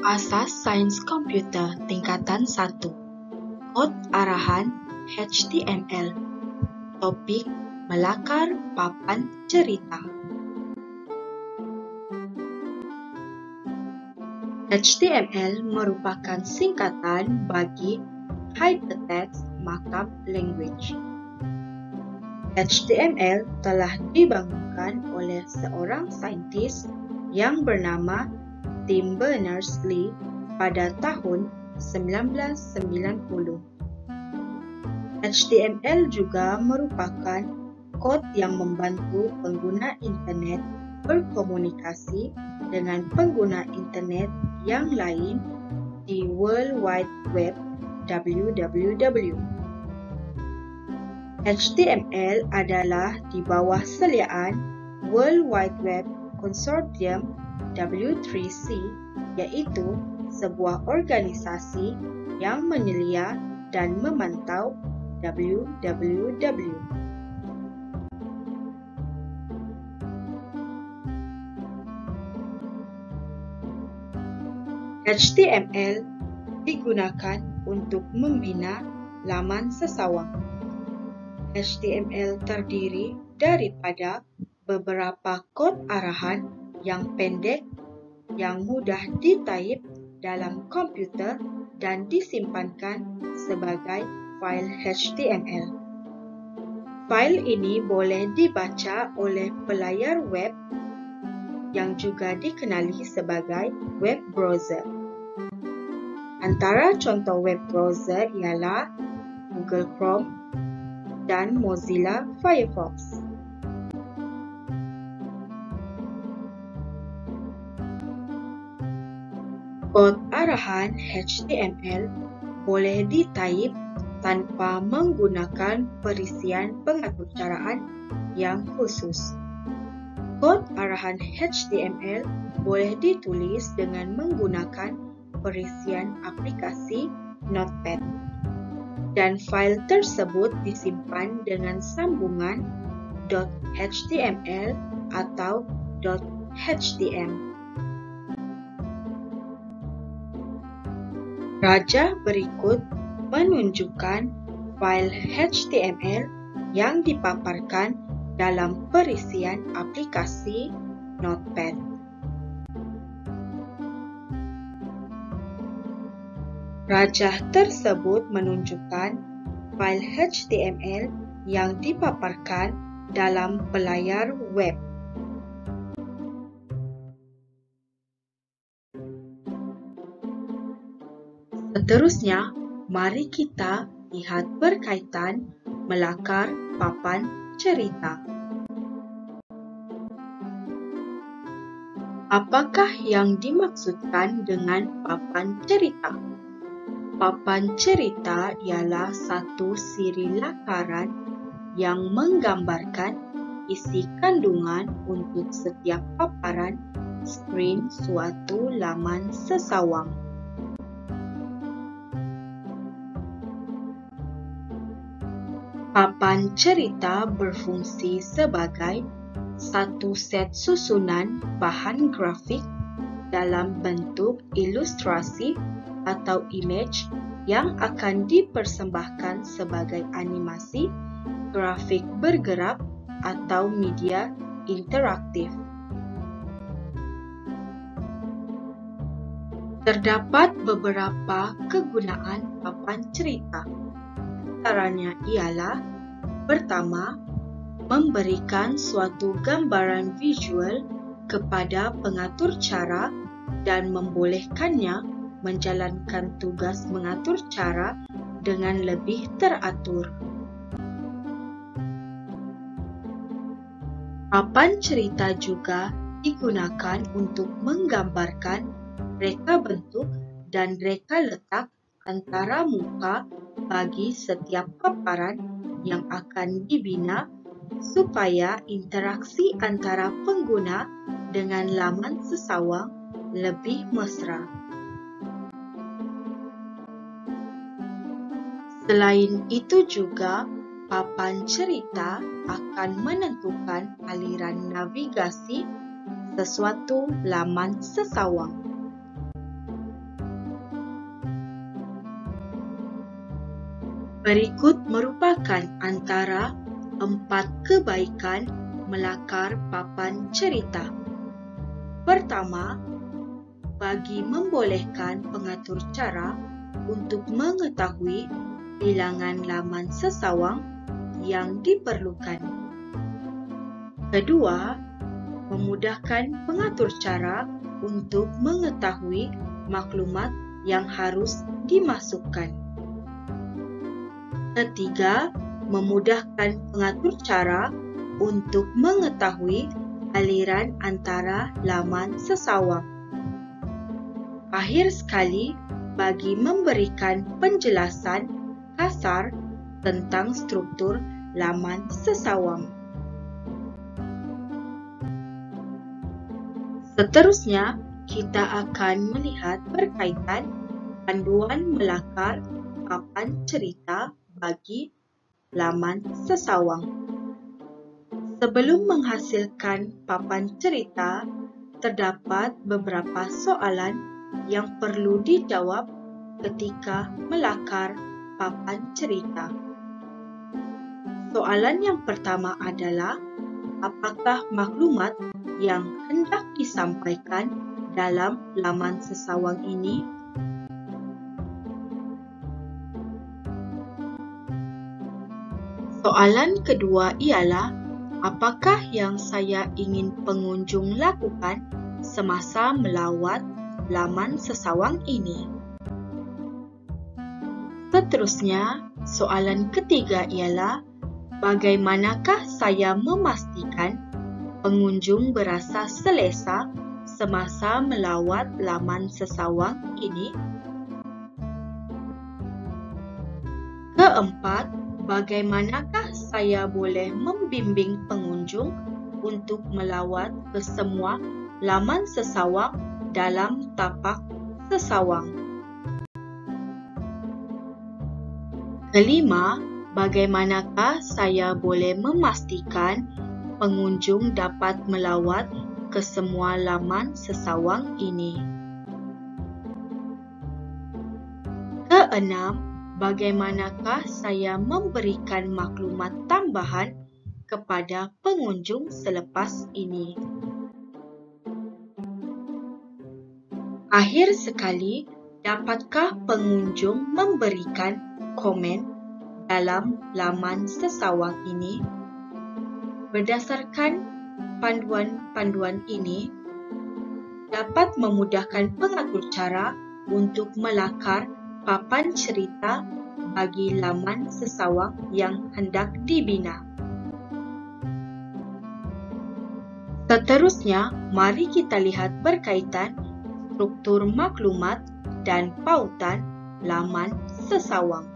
Asas Sains Komputer Tingkatan 1. Kod Arahan HTML. Topik Melakar Papan Cerita. HTML merupakan singkatan bagi Hypertext Markup Language. HTML telah dibangunkan oleh seorang saintis yang bernama Tim Berners-Lee pada tahun 1990. HTML juga merupakan kod yang membantu pengguna internet berkomunikasi dengan pengguna internet yang lain di World Wide Web (WWW). HTML adalah di bawah seliaan World Wide Web Consortium W3C, iaitu sebuah organisasi yang menelia dan memantau WWW. HTML digunakan untuk membina laman sesawang. HTML terdiri daripada beberapa kod arahan yang pendek yang mudah ditaip dalam komputer dan disimpankan sebagai fail HTML. Fail ini boleh dibaca oleh pelayar web yang juga dikenali sebagai web browser. Antara contoh web browser ialah Google Chrome dan Mozilla Firefox. Kod arahan HTML boleh ditaip tanpa menggunakan perisian pengaturcaraan yang khusus. Kod arahan HTML boleh ditulis dengan menggunakan perisian aplikasi Notepad, dan fail tersebut disimpan dengan sambungan .html atau .htm. Raja berikut menunjukkan fail HTML yang dipaparkan dalam perisian aplikasi Notepad. Raja tersebut menunjukkan fail HTML yang dipaparkan dalam pelayar web. Seterusnya, mari kita lihat berkaitan melakar papan cerita. Apakah yang dimaksudkan dengan papan cerita? Papan cerita ialah satu siri lakaran yang menggambarkan isi kandungan untuk setiap paparan skrin suatu laman sesawang. Papan cerita berfungsi sebagai satu set susunan bahan grafik dalam bentuk ilustrasi atau image yang akan dipersembahkan sebagai animasi, grafik bergerak, atau media interaktif. Terdapat beberapa kegunaan papan cerita. Antaranya ialah: pertama, memberikan suatu gambaran visual kepada pengatur cara dan membolehkannya menjalankan tugas mengatur cara dengan lebih teratur. Papan cerita juga digunakan untuk menggambarkan reka bentuk dan reka letak antara muka bagi setiap paparan yang akan dibina supaya interaksi antara pengguna dengan laman sesawang lebih mesra. Selain itu juga, papan cerita akan menentukan aliran navigasi sesuatu laman sesawang. Berikut merupakan antara 4 kebaikan melakar papan cerita. Pertama, bagi membolehkan pengatur cara untuk mengetahui bilangan laman sesawang yang diperlukan. Kedua, memudahkan pengatur cara untuk mengetahui maklumat yang harus dimasukkan. Ketiga, memudahkan pengatur cara untuk mengetahui aliran antara laman sesawang. Akhir sekali, bagi memberikan penjelasan kasar tentang struktur laman sesawang. Seterusnya, kita akan melihat berkaitan panduan melakar papan cerita bagi laman sesawang. Sebelum menghasilkan papan cerita, terdapat beberapa soalan yang perlu dijawab ketika melakar papan cerita. Soalan yang pertama adalah, apakah maklumat yang hendak disampaikan dalam laman sesawang ini? Soalan kedua ialah, apakah yang saya ingin pengunjung lakukan semasa melawat laman sesawang ini? Seterusnya, soalan ketiga ialah, bagaimanakah saya memastikan pengunjung berasa selesa semasa melawat laman sesawang ini? Keempat, bagaimanakah saya boleh membimbing pengunjung untuk melawat ke semua laman sesawang dalam tapak sesawang? Kelima, bagaimanakah saya boleh memastikan pengunjung dapat melawat ke semua laman sesawang ini? Keenam, bagaimanakah saya memberikan maklumat tambahan kepada pengunjung selepas ini? Akhir sekali, dapatkah pengunjung memberikan komen dalam laman sesawang ini? Berdasarkan panduan-panduan ini, dapat memudahkan pengatur cara untuk melakar papan cerita bagi laman sesawang yang hendak dibina. Seterusnya, mari kita lihat berkaitan struktur maklumat dan pautan laman sesawang.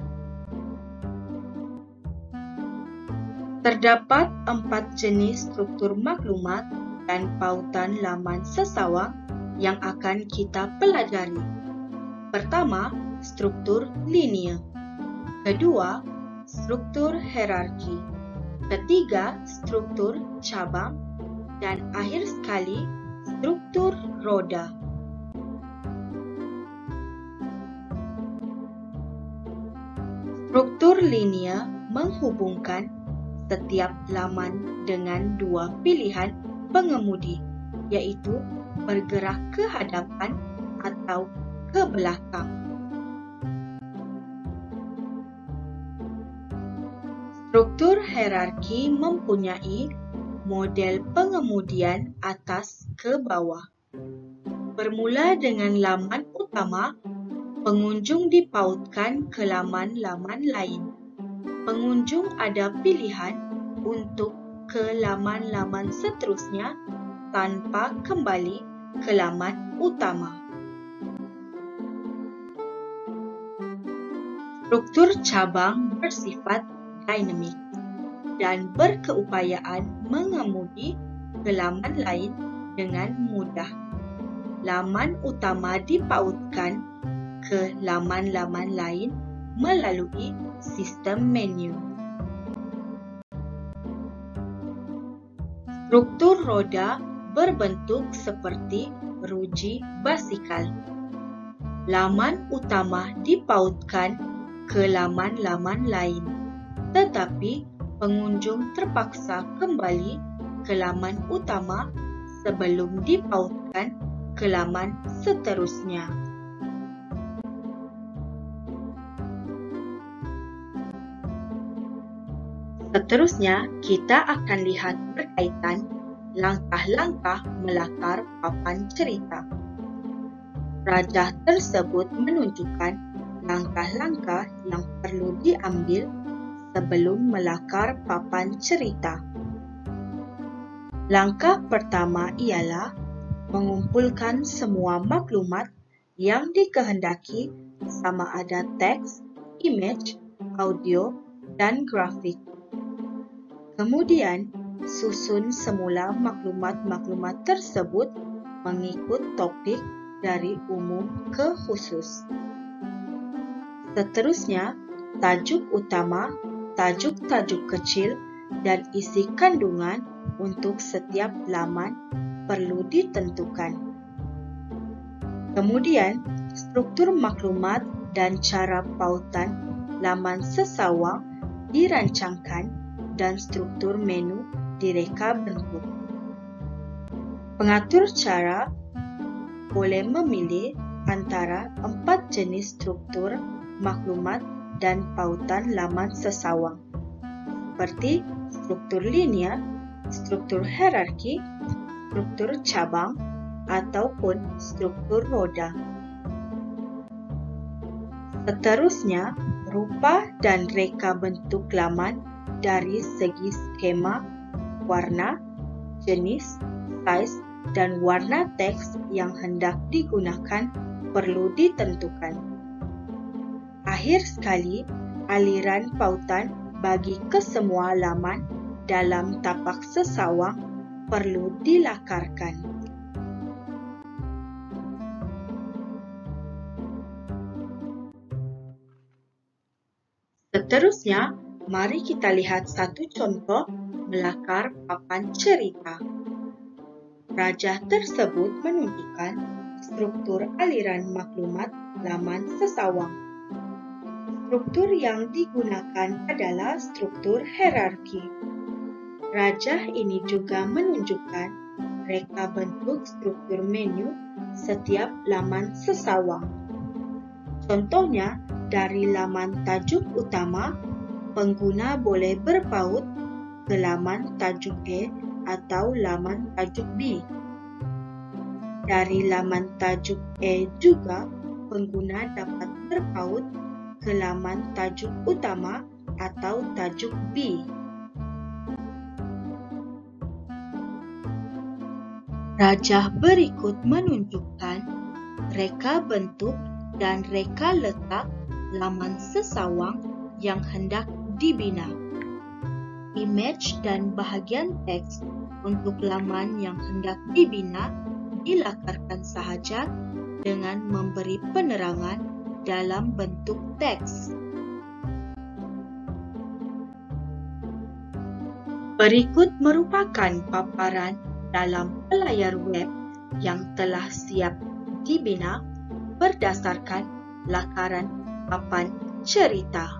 Terdapat 4 jenis struktur maklumat dan pautan laman sesawang yang akan kita pelajari. Pertama, struktur linear. Kedua, struktur hierarki. Ketiga, struktur cabang. Dan akhir sekali, struktur roda. Struktur linear menghubungkan setiap laman dengan 2 pilihan pengemudi, yaitu bergerak ke hadapan atau ke belakang. Struktur hierarki mempunyai model pengemudian atas ke bawah. Bermula dengan laman utama, pengunjung dipautkan ke laman-laman lain. Pengunjung ada pilihan untuk ke laman-laman seterusnya tanpa kembali ke laman utama. Struktur cabang bersifat dinamik dan berkeupayaan mengemudi ke laman lain dengan mudah. Laman utama dipautkan ke laman-laman lain melalui sistem menu. Struktur roda berbentuk seperti ruji basikal. Laman utama dipautkan ke laman-laman lain, tetapi pengunjung terpaksa kembali ke laman utama sebelum dipautkan ke laman seterusnya. Seterusnya, kita akan lihat berkaitan langkah-langkah melakar papan cerita. Rajah tersebut menunjukkan langkah-langkah yang perlu diambil sebelum melakar papan cerita. Langkah pertama ialah mengumpulkan semua maklumat yang dikehendaki, sama ada teks, image, audio, dan grafik. Kemudian, susun semula maklumat-maklumat tersebut mengikut topik dari umum ke khusus. Seterusnya, tajuk utama, tajuk-tajuk kecil, dan isi kandungan untuk setiap laman perlu ditentukan. Kemudian, struktur maklumat dan cara pautan laman sesawang dirancangkan dan struktur menu direka bentuk. Pengatur cara boleh memilih antara 4 jenis struktur maklumat dan pautan laman sesawang, seperti struktur linear, struktur hierarki, struktur cabang, ataupun struktur roda. Seterusnya, rupa dan reka bentuk laman dari segi skema, warna, jenis, saiz, dan warna teks yang hendak digunakan perlu ditentukan. Akhir sekali, aliran pautan bagi kesemua laman dalam tapak sesawang perlu dilakarkan. Seterusnya, mari kita lihat satu contoh melakar papan cerita. Rajah tersebut menunjukkan struktur aliran maklumat laman sesawang. Struktur yang digunakan adalah struktur hierarki. Rajah ini juga menunjukkan reka bentuk struktur menu setiap laman sesawang. Contohnya, dari laman tajuk utama, pengguna boleh berpaut ke laman tajuk A atau laman tajuk B. Dari laman tajuk A juga, pengguna dapat berpaut ke laman tajuk utama atau tajuk B. Rajah berikut menunjukkan reka bentuk dan reka letak laman sesawang yang hendak dibina. Image dan bahagian teks untuk laman yang hendak dibina dilakarkan sahaja dengan memberi penerangan dalam bentuk teks. Berikut merupakan paparan dalam pelayar web yang telah siap dibina berdasarkan lakaran papan cerita.